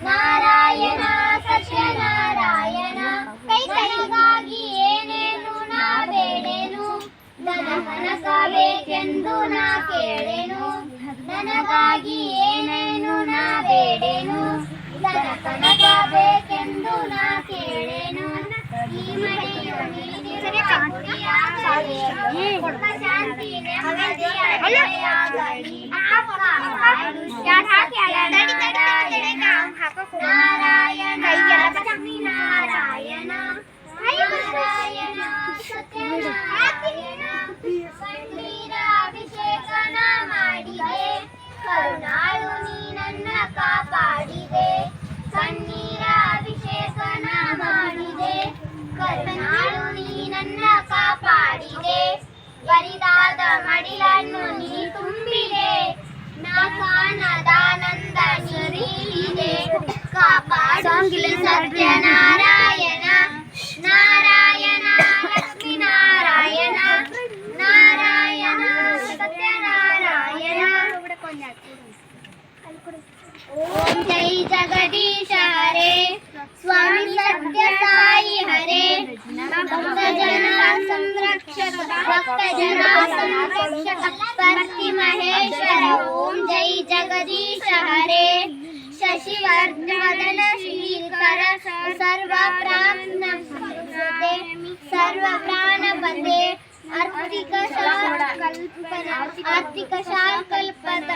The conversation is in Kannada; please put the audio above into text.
ನಾರಾಯಣ ಸತ್ಯನಾರಾಯಣ ಕೈಗಳಿಗಾಗಿ ಏನೇನು ನಾ ಬೇಡೇನು ದನ ಕನಕ ಬೇಕೆಂದು ನಾ ಕೇಳೆನು ನನಗಾಗಿ ಏನೇನು ನಾ ಬೇಡೇನು ದನ ಕನಕ ಬೇಕೆಂದು ನಾ ಕೇಳೆನು ಈ ಮಳೆಯು ನೀನಿರುವ ಗುಡಿಯಾಗಲಿ ಶಾಂತಿ ನೆಮ್ಮದಿಯಾಗಲಿ ನಾರಾಯಣ ಲಕ್ಷ್ಮೀನಾರಾಯಣ ನಾರಾಯಣ ಸತ್ಯನಾರಾಯಣ ಕಣ್ಣೀರ ಅಭಿಷೇಕನ ಮಾಡಿದೆ ಕರುಣಾಳು ನೀ ನನ್ನ ಕಾಪಾಡಿದೆ ಕಣ್ಣೀರ ಅಭಿಷೇಕನ ಮಾಡಿದೆ ಕರುಣಾಳು ನೀ ನನ್ನ ಕಾಪಾಡಿದೆ ಬರಿದಾದ ಮಡಿಲನ್ನು ನೀ ತುಂಬಿದೆ ನಾ ಕಾಣದಾನಂದ ನೀಡಿದೆ ಕಾಪಾಡು ಸತ್ಯನಾರಾಯಣ ನಾರಾಯಣ ಲಕ್ಷ್ಮೀನಾರಾಯಣ ನಾರಾಯಣ ಸತ್ಯನಾರಾಯಣ ಓಂ ಜೈ ಜಗದೀಶ ಹರೇ ಸ್ವಾಮಿ ಸತ್ಯ ಸಾಯಿ ಹರೇ ಭಕ್ತ ಜನ ಸಂರಕ್ಷಕ ಭಕ್ತ ಜನ ಸಂರಕ್ಷಕ ಪರ್ತಿ ಮಹೇಶ್ವರ ಓಂ ಜೈ ಜಗದೀಶ ಹರೇ ಶಶಿವರ್ಧನ ಶ್ರೀಕರ ಸರ್ವ ಪ್ರಾಣಪತೆ ಆರ್ಥಿಕ ಶಾಕಲ್ಪದ